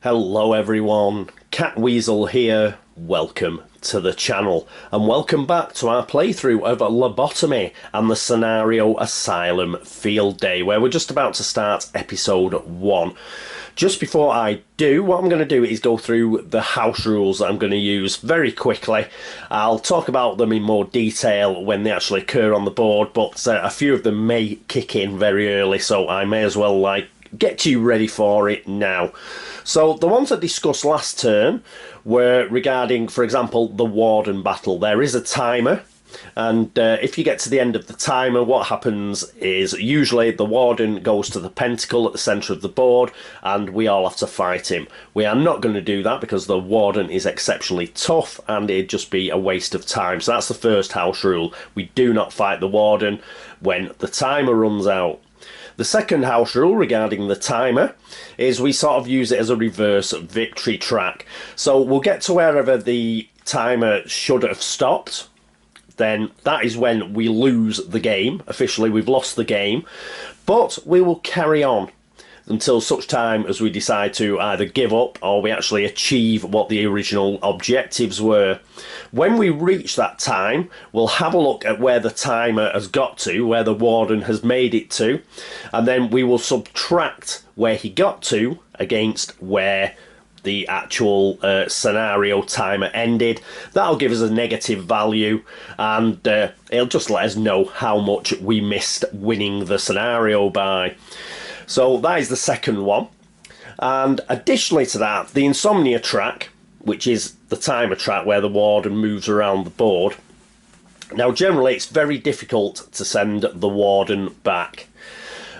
Hello everyone, Catweazle here, welcome to the channel and welcome back to our playthrough of Lobotomy and the scenario Asylum Field Day, where we're just about to start episode 1. Just before I do, what I'm going to do is go through the house rules that I'm going to use very quickly. I'll talk about them in more detail when they actually occur on the board, but a few of them may kick in very early, so I may as well get you ready for it now. So the ones I discussed last turn were regarding, for example, the warden battle. There is a timer, and if you get to the end of the timer, what happens is usually the warden goes to the pentacle at the centre of the board and we all have to fight him. We are not going to do that because the warden is exceptionally tough and it'd just be a waste of time. So that's the first house rule. We do not fight the warden when the timer runs out. The second house rule regarding the timer is we sort of use it as a reverse victory track. So we'll get to wherever the timer should have stopped. Then that is when we lose the game. Officially, we've lost the game. But we will carry on until such time as we decide to either give up or we actually achieve what the original objectives were. When we reach that time, we'll have a look at where the timer has got to, where the warden has made it to, and then we will subtract where he got to against where the actual scenario timer ended. That'll give us a negative value, and it'll just let us know how much we missed winning the scenario by. So that is the second one. And additionally to that, the insomnia track, which is the timer track where the warden moves around the board. Now generally it's very difficult to send the warden back.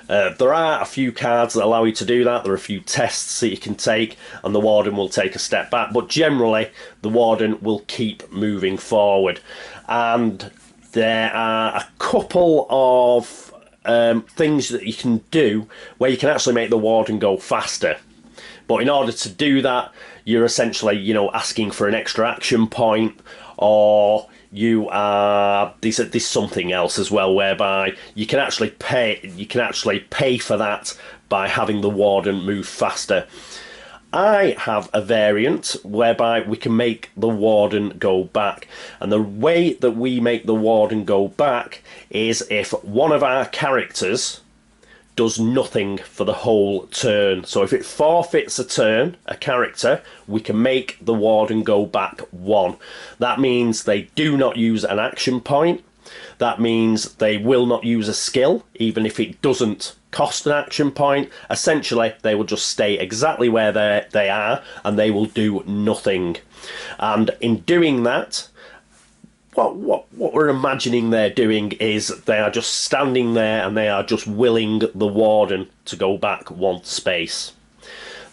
There are a few cards that allow you to do that. There are a few tests that you can take and the warden will take a step back, but generally the warden will keep moving forward. And there are a couple of things that you can do where you can actually make the warden go faster. But in order to do that, you're essentially, asking for an extra action point, or you are there's something else as well whereby you can actually pay for that by having the warden move faster. I have a variant whereby we can make the warden go back, and the way that we make the warden go back is if one of our characters does nothing for the whole turn. So if it forfeits a turn, a character, we can make the warden go back 1. That means they do not use an action point. That means they will not use a skill, even if it doesn't cost an action point. Essentially, they will just stay exactly where they are, and they will do nothing. And in doing that, what we're imagining they're doing is they are just standing there and they are just willing the warden to go back 1 space.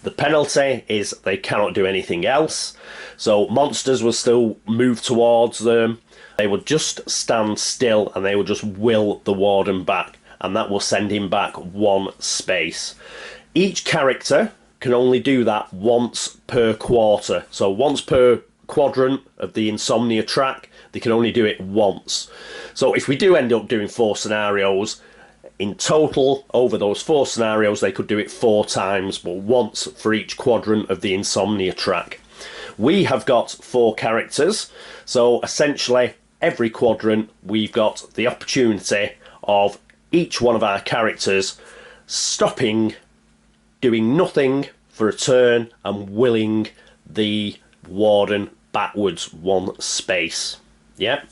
The penalty is they cannot do anything else. So monsters will still move towards them. They will just stand still and they will just will the warden back, and that will send him back 1 space. Each character can only do that once per quarter. So once per quadrant of the insomnia track, they can only do it once. So if we do end up doing 4 scenarios, in total, over those 4 scenarios, they could do it 4 times, but once for each quadrant of the insomnia track. We have got 4 characters, so essentially every quadrant we've got the opportunity of each one of our characters stopping, doing nothing for a turn, and willing the warden backwards 1 space. Yeah,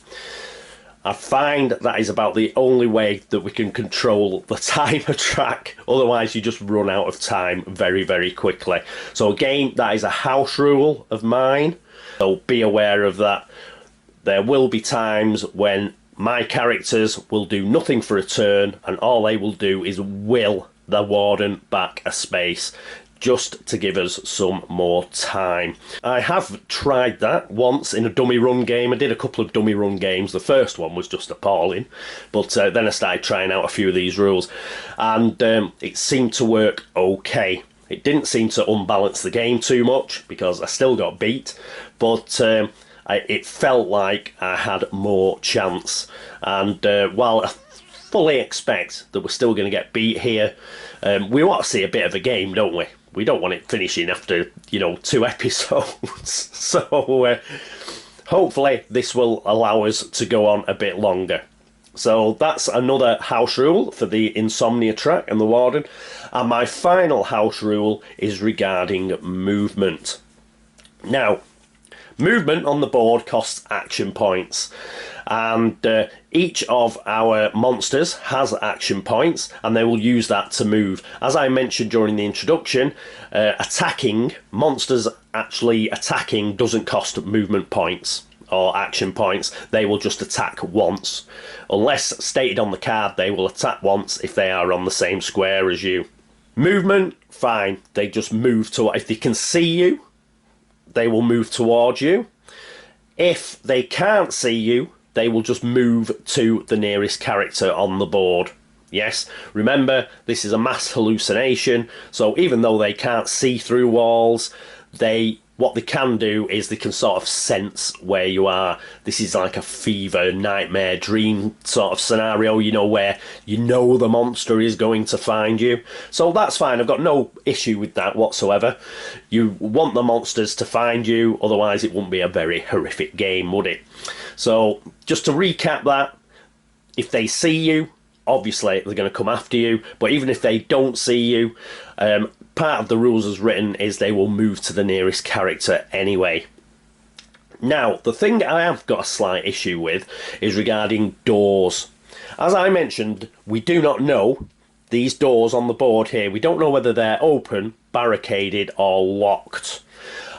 I find that is about the only way that we can control the timer track. Otherwise you just run out of time very, very quickly. So again, that is a house rule of mine, so be aware of that. There will be times when my characters will do nothing for a turn and all they will do is will the warden back a space, just to give us some more time. I have tried that once in a dummy run game. I did a couple of dummy run games. The first one was just appalling, but then I started trying out a few of these rules and it seemed to work okay. It didn't seem to unbalance the game too much because I still got beat, but it felt like I had more chance. And while I fully expect that we're still going to get beat here, we want to see a bit of a game, don't we? we don't want it finishing after, 2 episodes. So hopefully this will allow us to go on a bit longer. So that's another house rule for the insomnia track and the warden. And my final house rule is regarding movement. Now, movement on the board costs action points, and each of our monsters has action points, and they will use that to move. As I mentioned during the introduction, monsters actually attacking doesn't cost movement points or action points. They will just attack once. Unless stated on the card, they will attack once if they are on the same square as you. Movement, fine. They just move to, if they can see you, they will move towards you. If they can't see you, they will just move to the nearest character on the board. Yes, remember, this is a mass hallucination, so even though they can't see through walls, what they can do is they can sort of sense where you are. This is like a fever, nightmare, dream sort of scenario, where the monster is going to find you. So that's fine, I've got no issue with that whatsoever. You want the monsters to find you, otherwise it wouldn't be a very horrific game, would it? So just to recap that, if they see you, obviously they're going to come after you, but even if they don't see you, part of the rules as written is they will move to the nearest character anyway. Now, the thing I have got a slight issue with is regarding doors. As I mentioned, we do not know these doors on the board here. We don't know whether they're open, barricaded, or locked.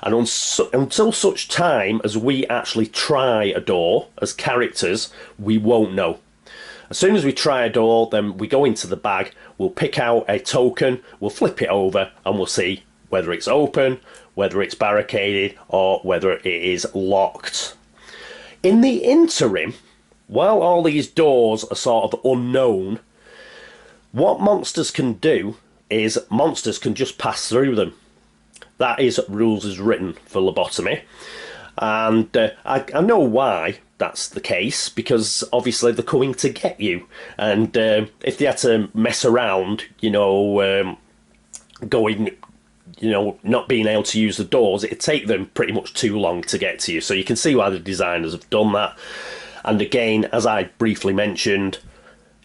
And until such time as we actually try a door as characters, we won't know. As soon as we try a door, then we go into the bag, we'll pick out a token, we'll flip it over, and we'll see whether it's open, whether it's barricaded, or whether it is locked. In the interim, while all these doors are sort of unknown, what monsters can do is monsters can just pass through them. That is rules as written for Lobotomy. And I know why that's the case, because obviously they're coming to get you, and if they had to mess around, not being able to use the doors, it'd take them pretty much too long to get to you. So you can see why the designers have done that. And again, as I briefly mentioned,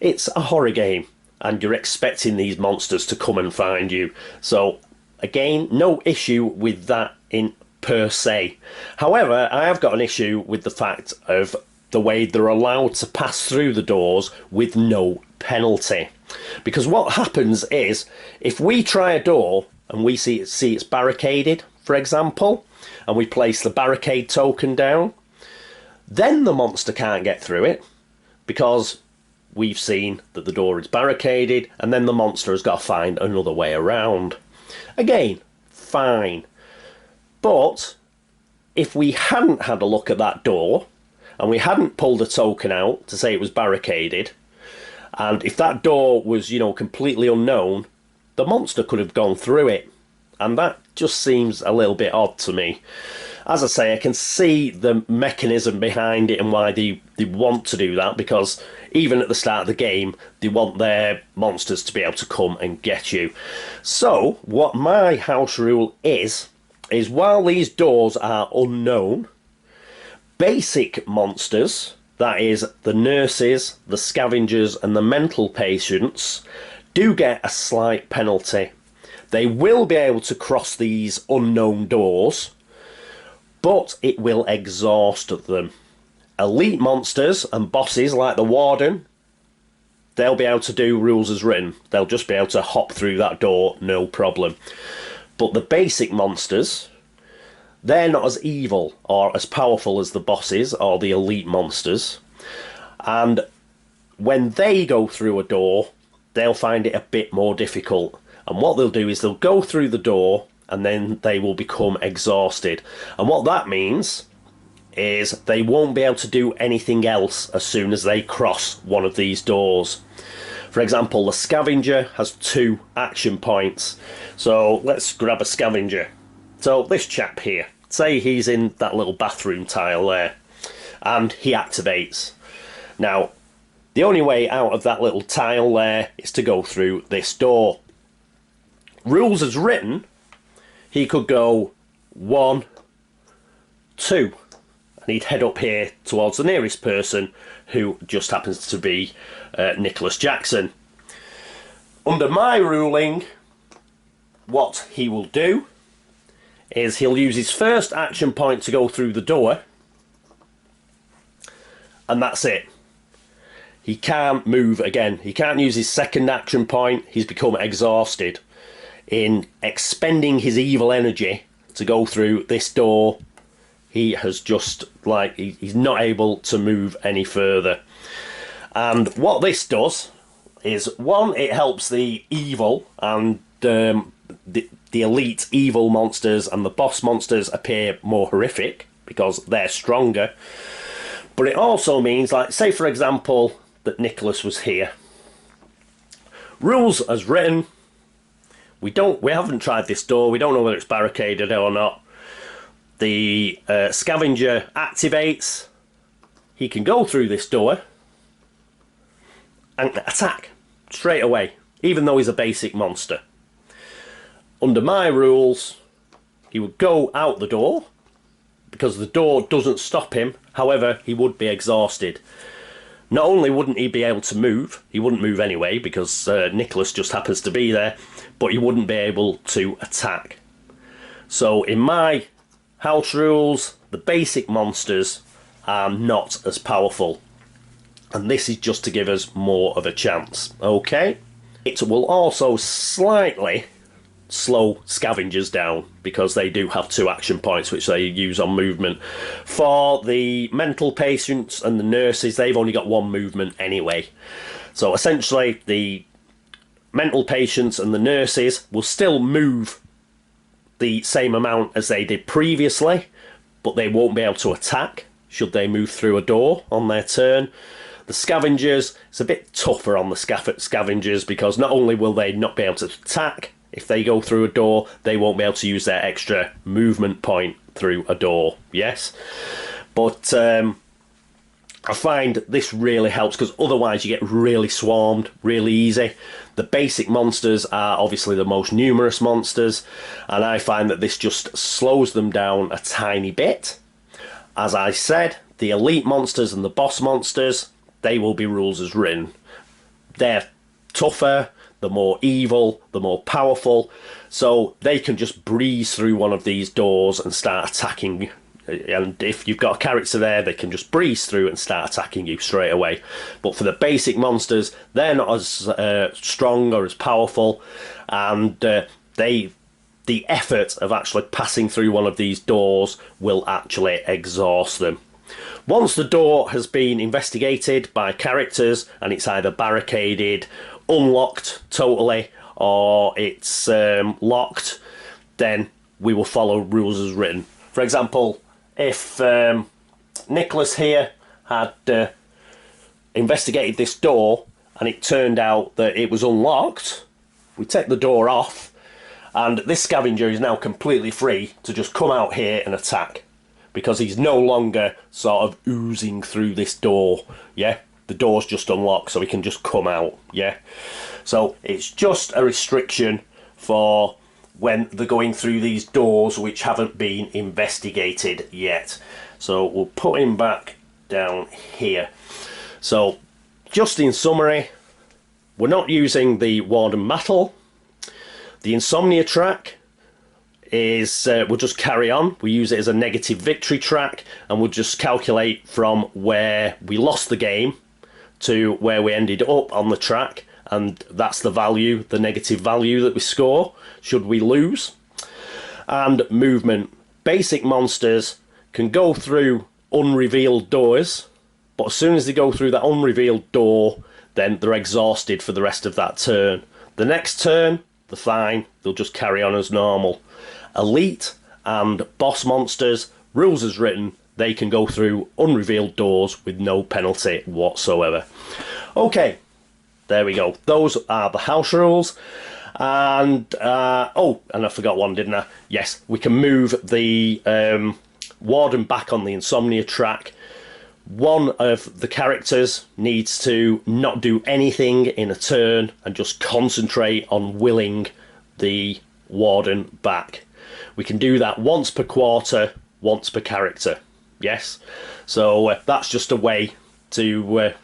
it's a horror game, and you're expecting these monsters to come and find you. So again, no issue with that in per se. However, I have got an issue with the fact of the way they're allowed to pass through the doors with no penalty. Because what happens is, if we try a door and we see it's barricaded, for example, and we place the barricade token down, then the monster can't get through it, because we've seen that the door is barricaded, and then the monster has got to find another way around. Again, fine. But if we hadn't had a look at that door, and we hadn't pulled a token out to say it was barricaded, and if that door was, completely unknown, the monster could have gone through it. And that just seems a little bit odd to me. As I say, I can see the mechanism behind it and why they want to do that, because even at the start of the game, they want their monsters to be able to come and get you. So, what my house rule is while these doors are unknown, basic monsters, that is the nurses, the scavengers and the mental patients, do get a slight penalty. They will be able to cross these unknown doors, but it will exhaust them. Elite monsters and bosses like the warden, they'll be able to do rules as written. They'll just be able to hop through that door, no problem. But the basic monsters, they're not as evil or as powerful as the bosses or the elite monsters. And when they go through a door, they'll find it a bit more difficult. And what they'll do is they'll go through the door and then they will become exhausted. And what that means is they won't be able to do anything else as soon as they cross one of these doors. For example, the scavenger has 2 action points. So let's grab a scavenger. So this chap here, say he's in that little bathroom tile there, and he activates. Now, the only way out of that little tile there is to go through this door. Rules as written, he could go 1, 2, and he'd head up here towards the nearest person, who just happens to be Nicholas Jackson. Under my ruling, what he will do is he'll use his first action point to go through the door, and that's it. He can't move again. He can't use his second action point. He's become exhausted. In expending his evil energy to go through this door, he has just, like, he's not able to move any further. And what this does is, one, it helps the evil and the elite evil monsters and the boss monsters appear more horrific because they're stronger. But it also means, like, say for example that Nicholas was here. Rules as written. We haven't tried this door. We don't know whether it's barricaded or not. The scavenger activates. He can go through this door and attack straight away, even though he's a basic monster. Under my rules, he would go out the door because the door doesn't stop him. However, he would be exhausted. Not only wouldn't he be able to move, he wouldn't move anyway because Nicholas just happens to be there, but he wouldn't be able to attack. So in my house rules, the basic monsters are not as powerful. And this is just to give us more of a chance, okay? It will also slightly slow scavengers down because they do have 2 action points which they use on movement. For the mental patients and the nurses, they've only got 1 movement anyway. So essentially the mental patients and the nurses will still move the same amount as they did previously, but they won't be able to attack should they move through a door on their turn. The scavengers, it's a bit tougher on the scavengers because not only will they not be able to attack, if they go through a door, they won't be able to use their extra movement point through a door, yes? But I find this really helps because otherwise you get really swarmed really easy. The basic monsters are obviously the most numerous monsters, and I find that this just slows them down a tiny bit. As I said, the elite monsters and the boss monsters, they will be rules as written. They're tougher, the more evil, the more powerful, so they can just breeze through one of these doors and start attacking. And if you've got a character there, they can just breeze through and start attacking you straight away. But for the basic monsters, they're not as strong or as powerful, and the effort of actually passing through one of these doors will actually exhaust them. Once the door has been investigated by characters and it's either barricaded, unlocked totally, or it's locked, then we will follow rules as written. For example, if Nicholas here had investigated this door and it turned out that it was unlocked, we take the door off, and this scavenger is now completely free to just come out here and attack because he's no longer sort of oozing through this door, yeah? The door's just unlocked, so he can just come out, yeah? So it's just a restriction for when they're going through these doors which haven't been investigated yet. So we'll put him back down here. So just in summary, we're not using the Warden Battle. The Insomnia track is, we'll just carry on. We use it as a negative victory track, and we'll just calculate from where we lost the game to where we ended up on the track, and that's the value, the negative value that we score should we lose. And movement. Basic monsters can go through unrevealed doors, but as soon as they go through that unrevealed door, then they're exhausted for the rest of that turn. The next turn, they're fine, they'll just carry on as normal. Elite and boss monsters, rules as written, they can go through unrevealed doors with no penalty whatsoever. Okay, there we go. Those are the house rules. And, oh, and I forgot one, didn't I? Yes, we can move the Warden back on the Insomnia track. One of the characters needs to not do anything in a turn and just concentrate on willing the Warden back. We can do that once per quarter, once per character. Yes, so that's just a way to,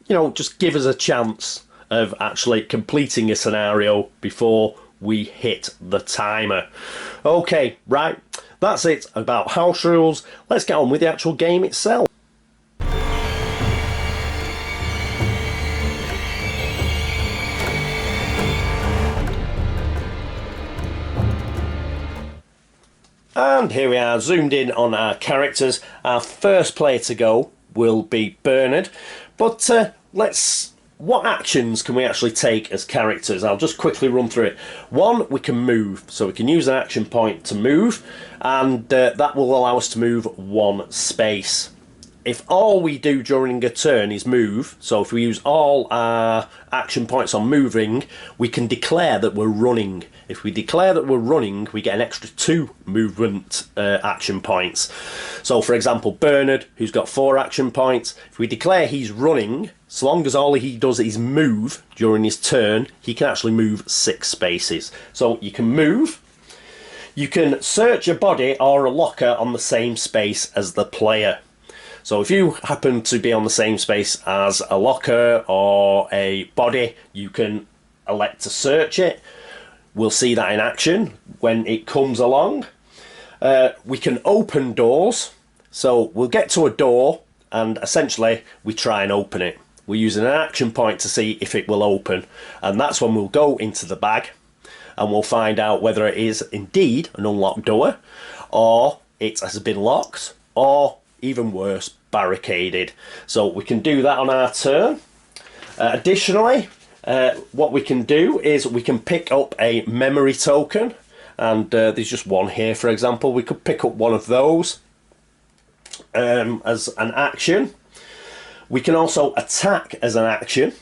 you know, just give us a chance of actually completing a scenario before we hit the timer. Okay, right, that's it about house rules. Let's get on with the actual game itself. And here we are, zoomed in on our characters. Our first player to go will be Bernard. But what actions can we actually take as characters? I'll just quickly run through it. One, we can move. So we can use an action point to move, and that will allow us to move one space. If all we do during a turn is move, so if we use all our action points on moving, we can declare that we're running. If we declare that we're running, we get an extra 2 movement action points. So for example, Bernard, who's got 4 action points, if we declare he's running, so long as all he does is move during his turn, he can actually move 6 spaces. So you can move, you can search a body or a locker on the same space as the player. So if you happen to be on the same space as a locker or a body, you can elect to search it. We'll see that in action when it comes along. We can open doors. So we'll get to a door and essentially we try and open it. We're using an action point to see if it will open. And that's when we'll go into the bag and we'll find out whether it is indeed an unlocked door, or it has been locked, or even worse, barricaded. So we can do that on our turn. Additionally, what we can do is we can pick up a memory token, and there's just one here, for example. We could pick up one of those as an action. We can also attack as an action,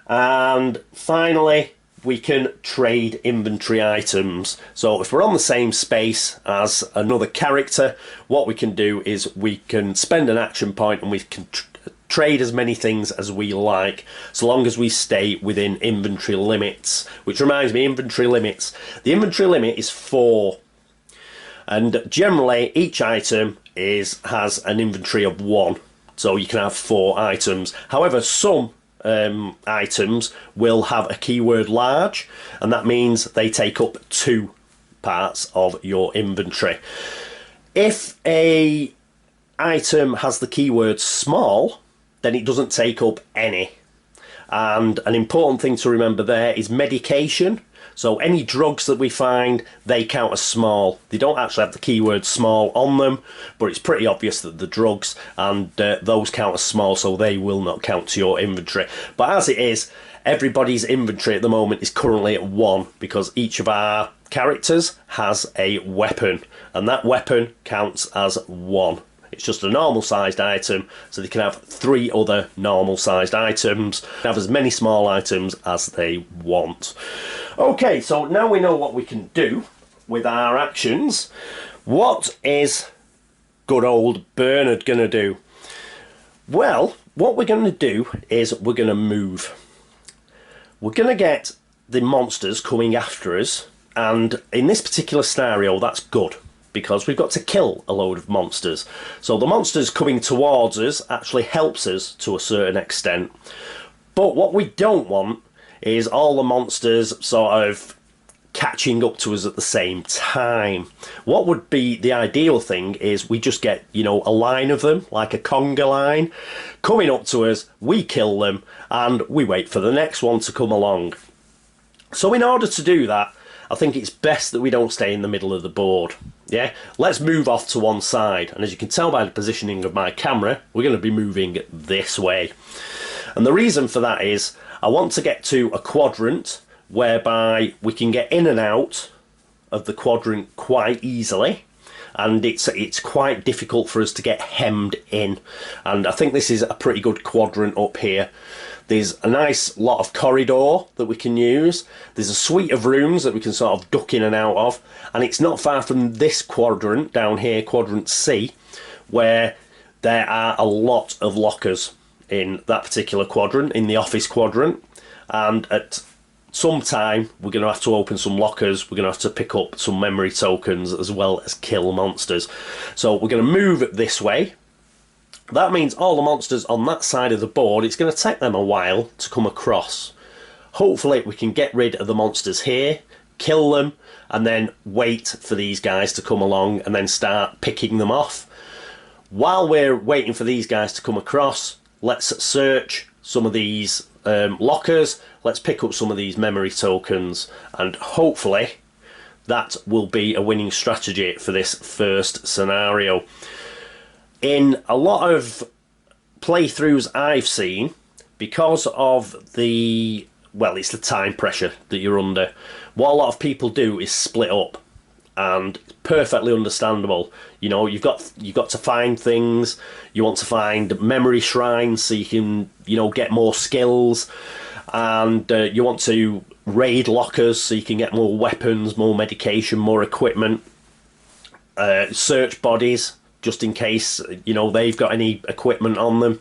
and finally we can trade inventory items. So if we're on the same space as another character, what we can do is we can spend an action point and we can trade as many things as we like, so long as we stay within inventory limits. Which reminds me, inventory limits. The inventory limit is 4. And generally each item has an inventory of 1. So you can have 4 items. However, some items will have a keyword large, and that means they take up 2 parts of your inventory. If a item has the keyword small, then it doesn't take up any. And an important thing to remember there is medication. So any drugs that we find, they count as small. They don't actually have the keyword small on them, but it's pretty obvious that the drugs and those count as small, so they will not count to your inventory. But as it is, everybody's inventory at the moment is currently at 1, because each of our characters has a weapon, and that weapon counts as 1. It's just a normal sized item, so they can have 3 other normal sized items, have as many small items as they want. Okay, so now we know what we can do with our actions. What is good old Bernard going to do? Well, what we're going to do is we're going to move. We're going to get the monsters coming after us, and in this particular scenario that's good, because we've got to kill a load of monsters. So the monsters coming towards us actually helps us to a certain extent. But what we don't want is all the monsters sort of catching up to us at the same time. What would be the ideal thing is we just get, you know, a line of them, like a conga line, coming up to us, we kill them, and we wait for the next one to come along. So in order to do that, I think it's best that we don't stay in the middle of the board. Yeah, let's move off to one side, and as you can tell by the positioning of my camera, we're going to be moving this way. And the reason for that is I want to get to a quadrant whereby we can get in and out of the quadrant quite easily, and it's quite difficult for us to get hemmed in. And I think this is a pretty good quadrant up here. There's a nice lot of corridor that we can use. There's a suite of rooms that we can sort of duck in and out of. And it's not far from this quadrant down here, quadrant C, where there are a lot of lockers in that particular quadrant, in the office quadrant. And at sometime we're going to have to open some lockers, we're going to have to pick up some memory tokens as well as kill monsters. So we're going to move this way. That means all the monsters on that side of the board, it's going to take them a while to come across. Hopefully we can get rid of the monsters here, kill them, and then wait for these guys to come along and then start picking them off. While we're waiting for these guys to come across, let's search some of these lockers, let's pick up some of these memory tokens, and hopefully that will be a winning strategy for this first scenario. In a lot of playthroughs I've seen, because of the, well, it's the time pressure that you're under, what a lot of people do is split up, and it's perfectly understandable. You know, you've got to find things, you want to find memory shrines so you can, you know, get more skills, and you want to raid lockers so you can get more weapons, more medication, more equipment, search bodies just in case, you know, they've got any equipment on them.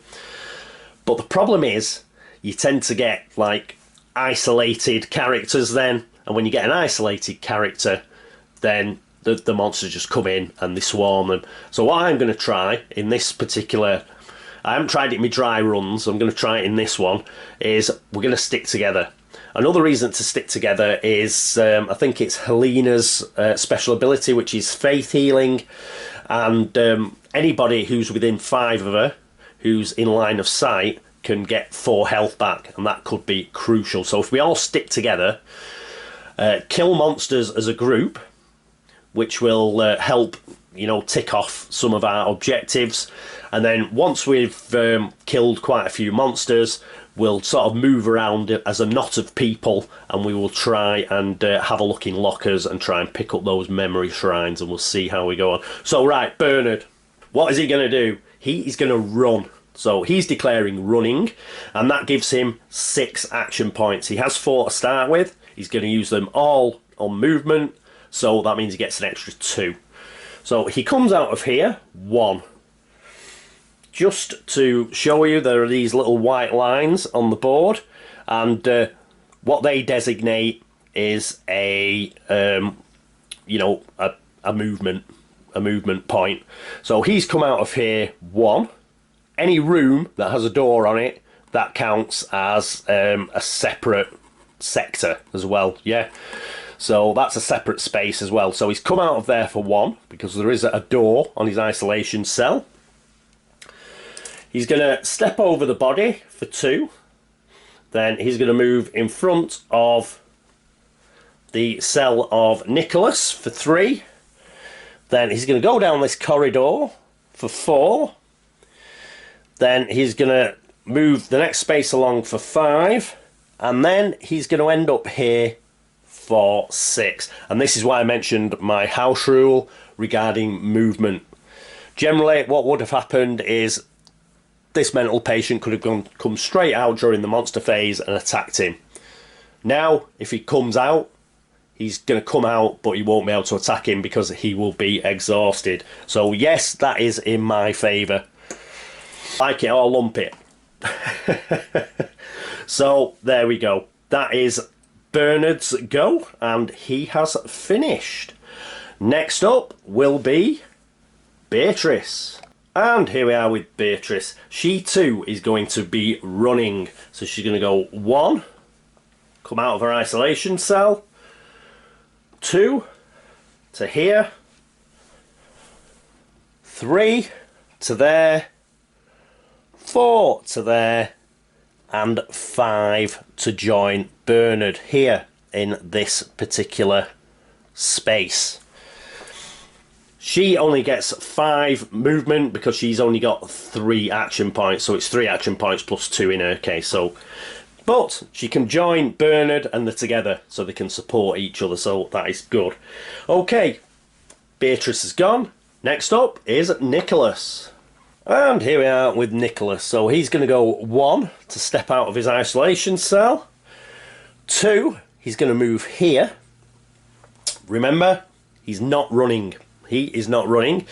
But the problem is you tend to get like isolated characters then, and when you get an isolated character, then the monsters just come in and they swarm them. So what I'm going to try in this particular, I haven't tried it in my dry runs, I'm going to try it in this one, is we're going to stick together. Another reason to stick together is I think it's Helena's special ability, which is faith healing, and anybody who's within 5 of her, who's in line of sight, can get 4 health back, and that could be crucial. So if we all stick together, kill monsters as a group, which will help, you know, tick off some of our objectives, and then once we've killed quite a few monsters, we'll sort of move around as a knot of people, and we will try and have a look in lockers and try and pick up those memory shrines, and we'll see how we go on. So right, Bernard, what is he going to do? He is going to run. So he's declaring running, and that gives him 6 action points. He has 4 to start with. He's going to use them all on movement, so that means he gets an extra 2. So he comes out of here, 1. Just to show you, there are these little white lines on the board, and what they designate is a you know, a movement point. So he's come out of here, 1. Any room that has a door on it, that counts as a separate sector as well. Yeah, so that's a separate space as well. So he's come out of there for 1 because there is a door on his isolation cell. He's going to step over the body for 2. Then he's going to move in front of the cell of Nicholas for 3. Then he's going to go down this corridor for 4. Then he's going to move the next space along for 5. And then he's going to end up here for 6. And this is why I mentioned my house rule regarding movement. Generally, what would have happened is this mental patient could have come straight out during the monster phase and attacked him. Now, if he comes out, he's going to come out, but he won't be able to attack him because he will be exhausted. So yes, that is in my favour. Like it or lump it. So there we go. That is Bernard's go, and he has finished. Next up will be Beatrice. And here we are with Beatrice. She too is going to be running. So she's going to go 1, come out of her isolation cell, 2 to here, 3 to there, 4 to there, and 5 to join Bernard here in this particular space. She only gets 5 movement because she's only got 3 action points, so it's 3 action points plus 2 in her case. So, but she can join Bernard and they're together, so they can support each other, so that is good. Okay, Beatrice is gone. Next up is Nicholas. And here we are with Nicholas. So he's going to go 1 to step out of his isolation cell. 2, he's going to move here. Remember, he's not running. He is not running.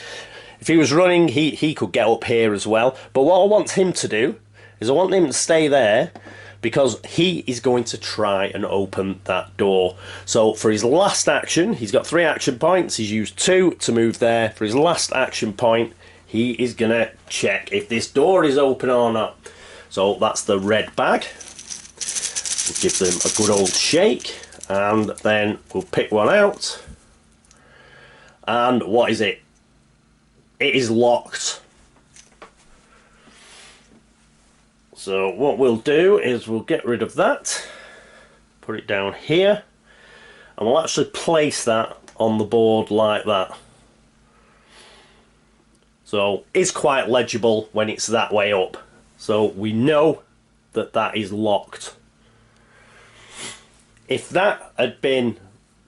If he was running, he could get up here as well. But what I want him to do is I want him to stay there, because he is going to try and open that door. So for his last action, he's got 3 action points. He's used 2 to move there. For his last action point, he is going to check if this door is open or not. So that's the red bag. We'll give them a good old shake, and then we'll pick one out. And what is it? It is locked. So what we'll do is we'll get rid of that, put it down here, and we'll actually place that on the board like that. So it's quite legible when it's that way up. So we know that that is locked. If that had been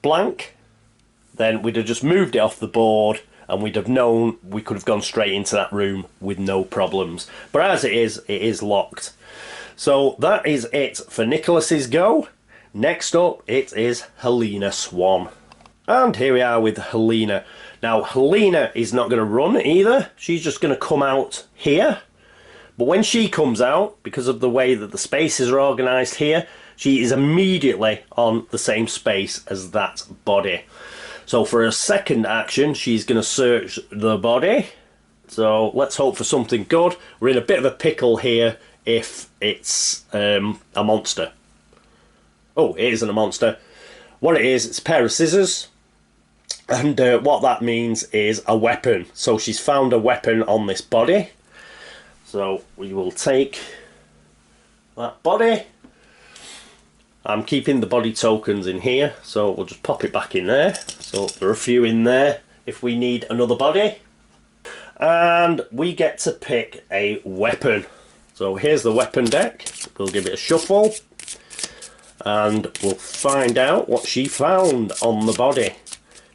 blank, then we'd have just moved it off the board and we'd have known we could have gone straight into that room with no problems. But as it is locked. So that is it for Nicholas's go. Next up, it is Helena Swann. And here we are with Helena. Now, Helena is not going to run either. She's just going to come out here. But when she comes out, because of the way that the spaces are organised here, she is immediately on the same space as that body. So for her second action, she's going to search the body. So let's hope for something good. We're in a bit of a pickle here if it's a monster. Oh, it isn't a monster. What it is, it's a pair of scissors. And what that means is a weapon. So she's found a weapon on this body. So we will take that body. I'm keeping the body tokens in here, so we'll just pop it back in there. So there are a few in there if we need another body. And we get to pick a weapon. So here's the weapon deck. We'll give it a shuffle. And we'll find out what she found on the body.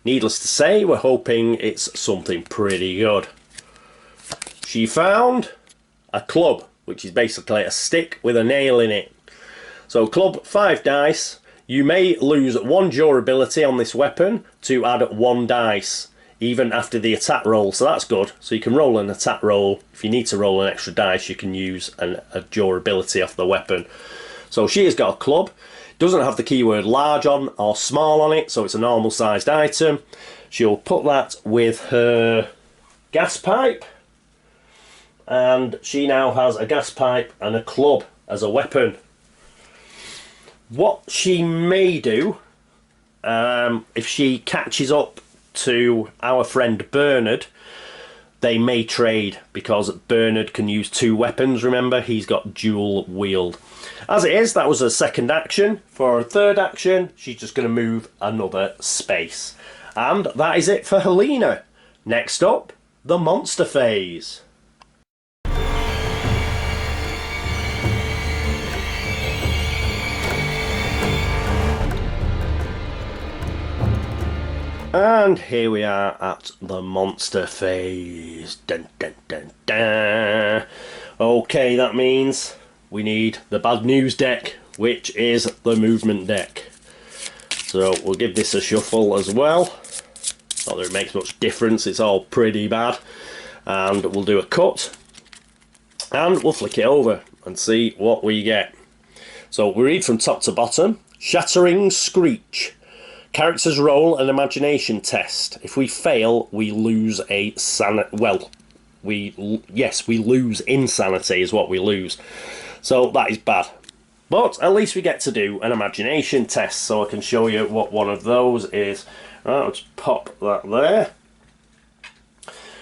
Needless to say, we're hoping it's something pretty good. She found a club, which is basically a stick with a nail in it. So club, 5 dice. You may lose 1 durability on this weapon to add 1 dice, even after the attack roll, so that's good. So you can roll an attack roll. If you need to roll an extra dice, you can use a durability off the weapon. So she has got a club. Doesn't have the keyword large on or small on it, so it's a normal sized item. She'll put that with her gas pipe. And she now has a gas pipe and a club as a weapon. What she may do, if she catches up to our friend Bernard, they may trade, because Bernard can use 2 weapons, remember, he's got dual wield. As it is, that was her second action. For her third action, she's just going to move another space. And that is it for Helena. Next up, the monster phase. And here we are at the monster phase. Dun, dun, dun, dun. Okay, that means we need the bad news deck, which is the movement deck. So we'll give this a shuffle as well. Not that it makes much difference, it's all pretty bad. And we'll do a cut. And we'll flick it over and see what we get. So we read from top to bottom. Shattering Screech. Characters roll an imagination test. If we fail, we lose a we lose insanity is what we lose. So that is bad. But at least we get to do an imagination test, so I can show you what one of those is. Right, let's pop that there.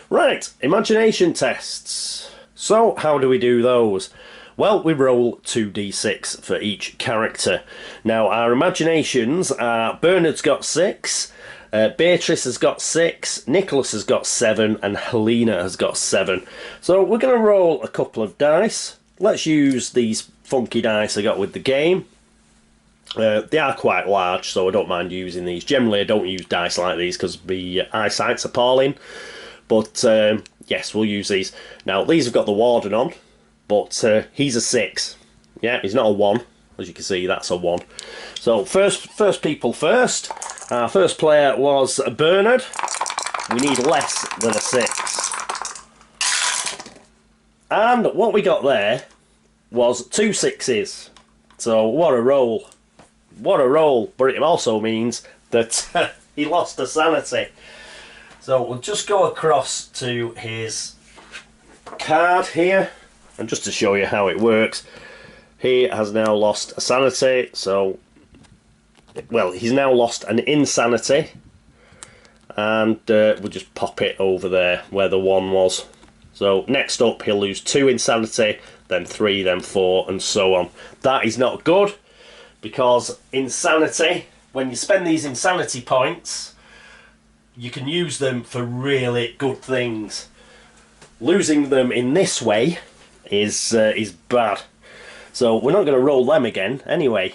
Right, imagination tests. So how do we do those? Well, we roll 2d6 for each character. Now, our imaginations are Bernard's got 6, Beatrice has got 6, Nicholas has got 7, and Helena has got 7. So we're going to roll a couple of dice. Let's use these funky dice I got with the game. They are quite large, so I don't mind using these. Generally, I don't use dice like these because the eyesight's appalling. But, yes, we'll use these. Now, these have got the warden on. But he's a 6. Yeah, he's not a 1. As you can see, that's a 1. So first people first. Our first player was Bernard. We need less than a 6. And what we got there was 2 6s. So what a roll. What a roll. But it also means that he lost a sanity. So we'll just go across to his card here. And just to show you how it works, he has now lost a sanity. So, well, he's now lost an insanity. And we'll just pop it over there where the 1 was. So next up he'll lose 2 insanity, then 3, then 4, and so on. That is not good, because insanity, when you spend these insanity points, you can use them for really good things. Losing them in this way is bad. So we're not going to roll them again anyway.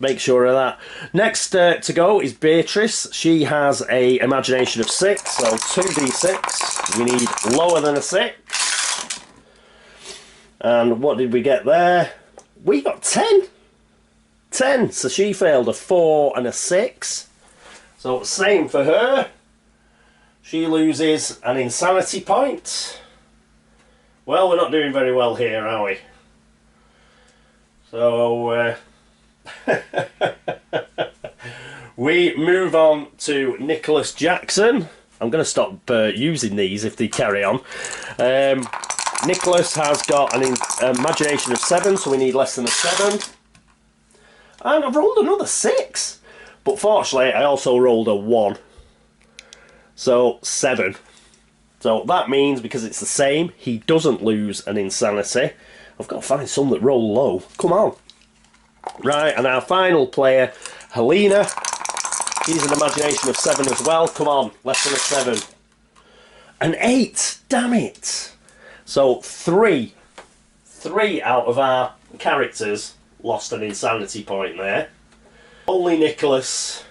Make sure of that. Next to go is Beatrice. She has a imagination of 6, so 2d6. We need lower than a 6. And what did we get there? We got 10. 10. So she failed a 4 and a 6. So same for her. She loses an insanity point. Well, we're not doing very well here, are we? So we move on to Nicholas Jackson. I'm going to stop using these if they carry on. Nicholas has got an imagination of 7, so we need less than a 7. And I've rolled another 6. But fortunately, I also rolled a 1. So 7. So that means, because it's the same, he doesn't lose an insanity. I've got to find some that roll low. Come on. Right, and our final player, Helena. She's an imagination of 7 as well. Come on, less than a 7. An 8, damn it. So 3 out of our characters lost an insanity point there. Only Nicholas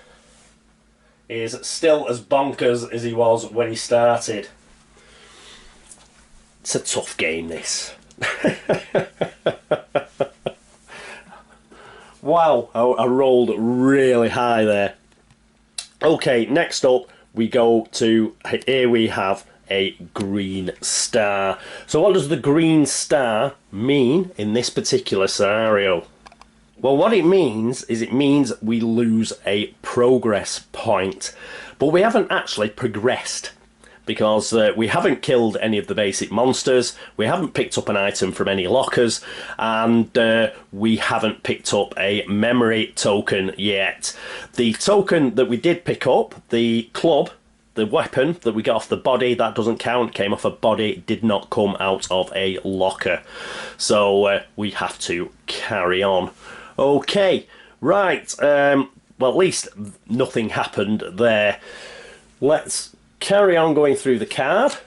is still as bonkers as he was when he started. It's a tough game, this. Wow, I rolled really high there. Okay, next up we go to, here we have a green star. So what does the green star mean in this particular scenario? Well, what it means is we lose a progress point. But we haven't actually progressed, because we haven't killed any of the basic monsters, we haven't picked up an item from any lockers, and we haven't picked up a memory token yet. The token that we did pick up, the club, the weapon that we got off the body, that doesn't count, came off a body, did not come out of a locker. So we have to carry on. Okay, right, well, at least nothing happened there. Let's carry on going through the card.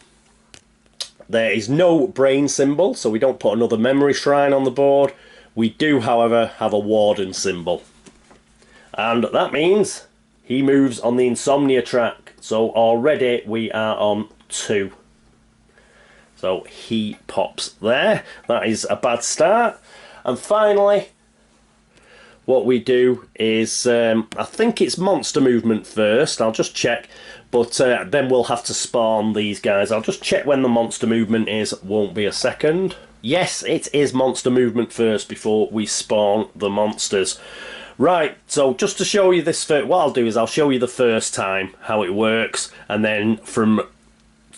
There is no brain symbol, so we don't put another memory shrine on the board. We do, however, have a warden symbol. And that means he moves on the insomnia track. So already we are on 2. So he pops there. That is a bad start. And finally, what we do is, I think it's monster movement first. I'll just check. But then we'll have to spawn these guys. I'll just check when the monster movement is. Won't be a second. Yes, it is monster movement first before we spawn the monsters. Right, so just to show you this, what I'll do is I'll show you the first time how it works. And then from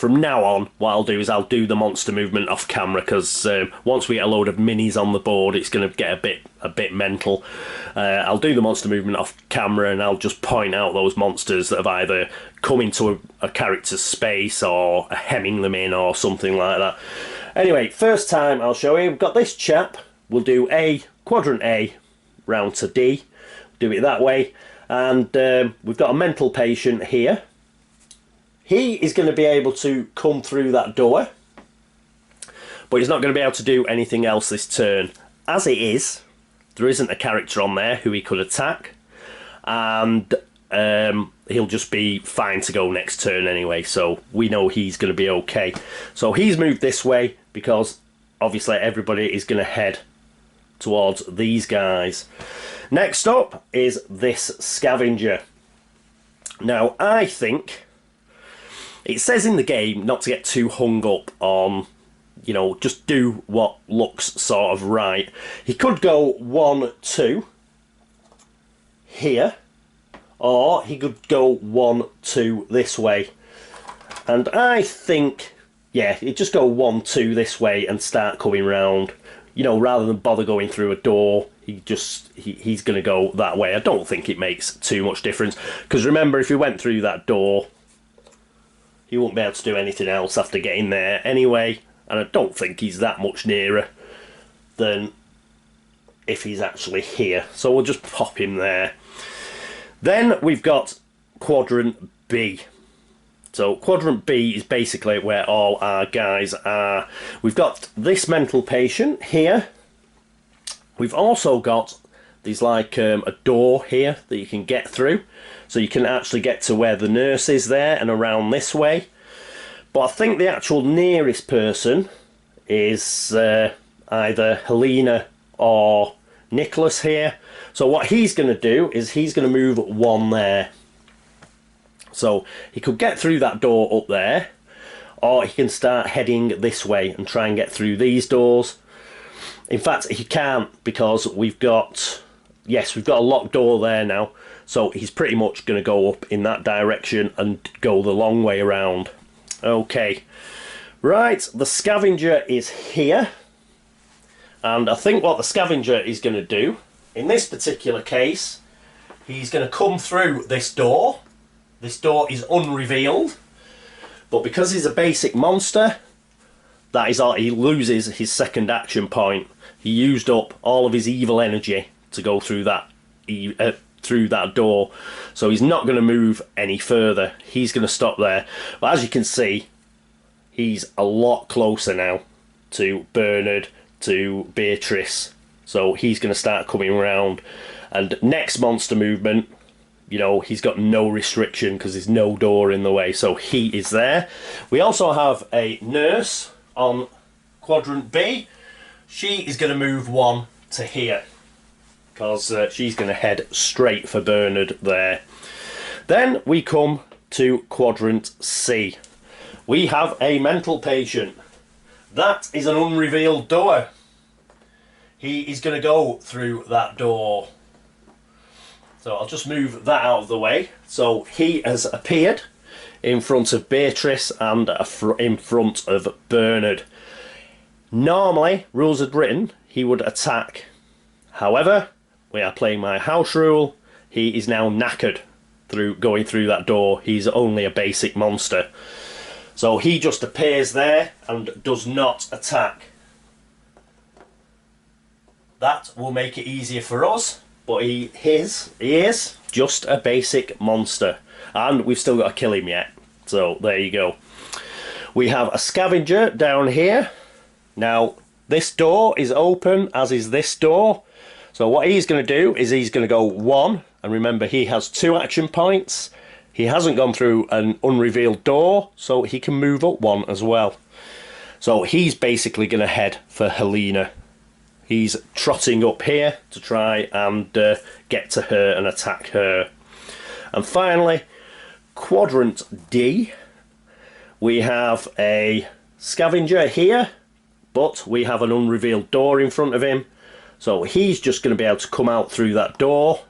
now on, what I'll do is I'll do the monster movement off camera, because once we get a load of minis on the board, it's going to get a bit mental. I'll do the monster movement off camera, and I'll just point out those monsters that have either come into a character's space or hemming them in or something like that. Anyway, first time I'll show you, we've got this chap. We'll do A, quadrant A, round to D. Do it that way. And we've got a mental patient here. He is going to be able to come through that door, but he's not going to be able to do anything else this turn. As it is, there isn't a character on there who he could attack, and he'll just be fine to go next turn anyway, so we know he's going to be okay. So he's moved this way because obviously everybody is going to head towards these guys. Next up is this scavenger. Now, I think it says in the game not to get too hung up on you know, just do what looks sort of right. He could go 1, 2 here, or he could go 1, 2 this way. And I think, yeah, he'd just go 1, 2 this way and start coming round. You know, rather than bother going through a door, he's going to go that way. I don't think it makes too much difference. Because remember, if he went through that door, he won't be able to do anything else after getting there anyway. And I don't think he's that much nearer than if he's actually here. So we'll just pop him there. Then we've got quadrant B. So quadrant B is basically where all our guys are. We've got this mental patient here. We've also got there's like a door here that you can get through. So you can actually get to where the nurse is there and around this way. But I think the actual nearest person is either Helena or Nicholas here. So what he's going to do is he's going to move 1 there. So he could get through that door up there, or he can start heading this way and try and get through these doors. In fact, he can't, because we've got a locked door there now. So he's pretty much going to go up in that direction and go the long way around. Okay, right, the scavenger is here. And I think what the scavenger is going to do, in this particular case, he's going to come through this door. This door is unrevealed, but because he's a basic monster, that is all, he loses his second action point. He used up all of his evil energy to go through that door, so he's not going to move any further. He's going to stop there. But as you can see, he's a lot closer now to Bernard, to Beatrice, so he's going to start coming around. And next monster movement, you know, he's got no restriction because there's no door in the way, so he is there. We also have a nurse on quadrant B. She is going to move 1 to here because she's going to head straight for Bernard there. Then we come to quadrant C. We have a mental patient. That is an unrevealed door. He is going to go through that door. So I'll just move that out of the way. So he has appeared in front of Beatrice and in front of Bernard. Normally, rules had written, he would attack. However, we are playing my house rule. He is now knackered through going through that door. He's only a basic monster. So he just appears there and does not attack. That will make it easier for us. But he is just a basic monster. And we've still got to kill him yet. So there you go. We have a scavenger down here. Now, this door is open, as is this door. So what he's going to do is he's going to go 1. And remember, he has 2 action points. He hasn't gone through an unrevealed door, so he can move up 1 as well. So he's basically going to head for Helena. He's trotting up here to try and get to her and attack her. And finally, quadrant D. We have a scavenger here, but we have an unrevealed door in front of him. So he's just going to be able to come out through that door.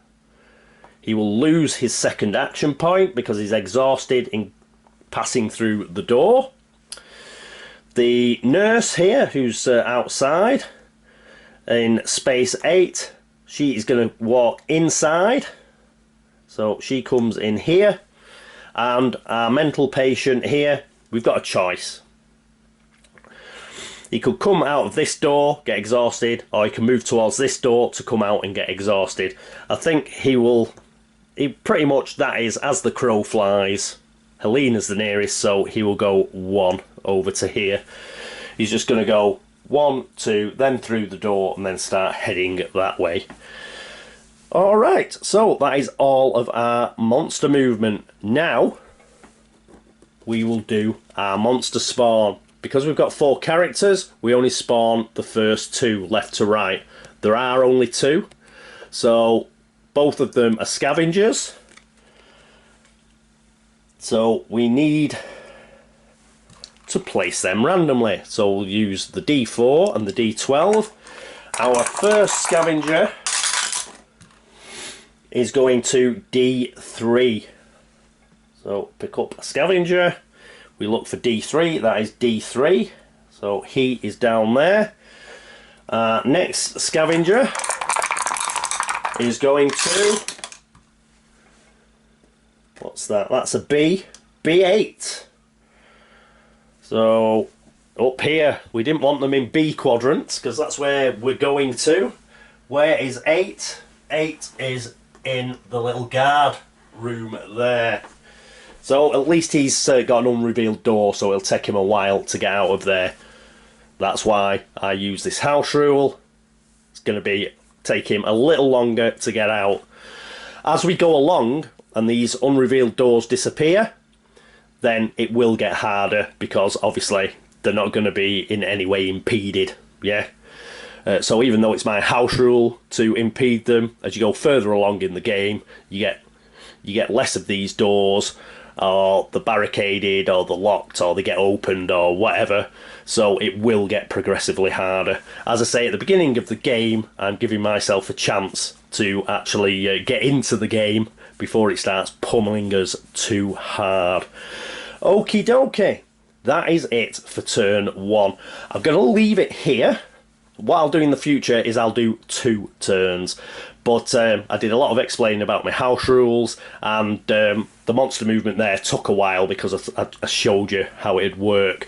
He will lose his second action point because he's exhausted in passing through the door. The nurse here, who's outside, in space 8, she is going to walk inside, so she comes in here. And our mental patient here, we've got a choice. He could come out of this door, get exhausted, or he can move towards this door to come out and get exhausted. I think he pretty much, that is as the crow flies. Helena's the nearest, so he will go 1 over to here. He's just going to go 1, 2, then through the door, and then start heading that way. Alright, so that is all of our monster movement. Now, we will do our monster spawn. Because we've got 4 characters, we only spawn the first 2 left to right. There are only 2, so both of them are scavengers. So we need to place them randomly. So we'll use the D4 and the D12. Our first scavenger is going to D3. So pick up a scavenger. We look for D3. That is D3. So he is down there. Next scavenger is going to... What's that? That's a B. B8. So up here, we didn't want them in B quadrants because that's where we're going to. Where is 8? 8 is in the little guard room there. So at least he's got an unrevealed door, so it'll take him a while to get out of there. That's why I use this house rule. It's going to take him a little longer to get out. As we go along and these unrevealed doors disappear, then it will get harder because obviously they're not going to be in any way impeded. Yeah. So even though it's my house rule to impede them, as you go further along in the game, you get less of these doors, or they're barricaded, or they're locked, or they get opened, or whatever. So it will get progressively harder. As I say, at the beginning of the game, I'm giving myself a chance to actually get into the game before it starts pummeling us too hard. Okie dokie, that is it for turn 1. I'm going to leave it here. What I'll do in the future is I'll do 2 turns. But I did a lot of explaining about my house rules, and the monster movement there took a while because I showed you how it'd work.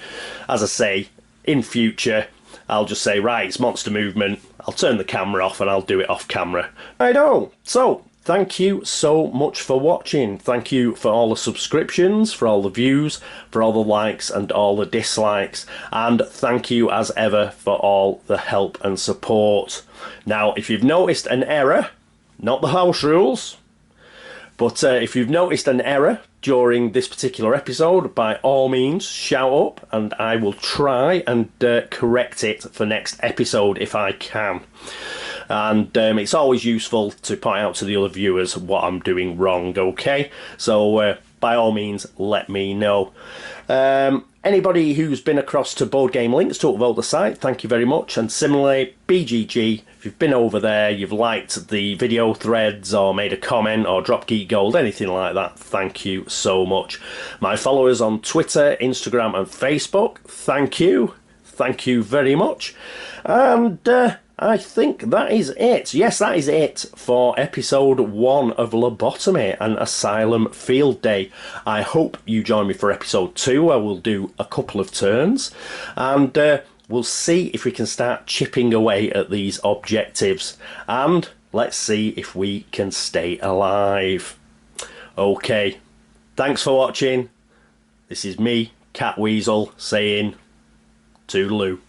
As I say, in future, I'll just say, right, it's monster movement. I'll turn the camera off and I'll do it off camera. I know. So, thank you so much for watching. Thank you for all the subscriptions, for all the views, for all the likes and all the dislikes. And thank you as ever for all the help and support. Now, if you've noticed an error, not the house rules, but if you've noticed an error during this particular episode, by all means, shout up and I will try and correct it for next episode if I can. And it's always useful to point out to the other viewers what I'm doing wrong, okay? So by all means, let me know. Anybody who's been across to Board Game Links to upvote the site, thank you very much. And similarly, BGG, if you've been over there, you've liked the video threads or made a comment or dropped Geek Gold, anything like that, thank you so much. My followers on Twitter, Instagram and Facebook, thank you. Thank you very much. And I think that is it. Yes, that is it for episode 1 of Lobotomy and Asylum Field Day. I hope you join me for episode 2, where we'll do a couple of turns. And we'll see if we can start chipping away at these objectives. And let's see if we can stay alive. Okay, thanks for watching. This is me, Catweazle, saying toodaloo.